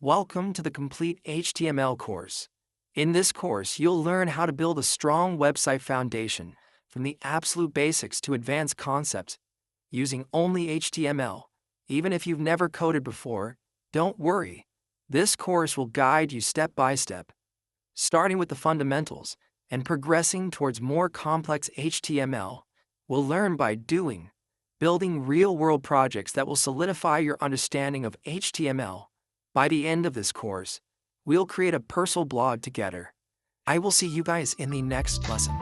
Welcome to the Complete HTML course. In this course, you'll learn how to build a strong website foundation from the absolute basics to advanced concepts using only HTML. Even if you've never coded before, don't worry. This course will guide you step by step, starting with the fundamentals and progressing towards more complex HTML. We'll learn by doing, building real-world projects that will solidify your understanding of HTML. By the end of this course, we'll create a personal blog together. I will see you guys in the next lesson.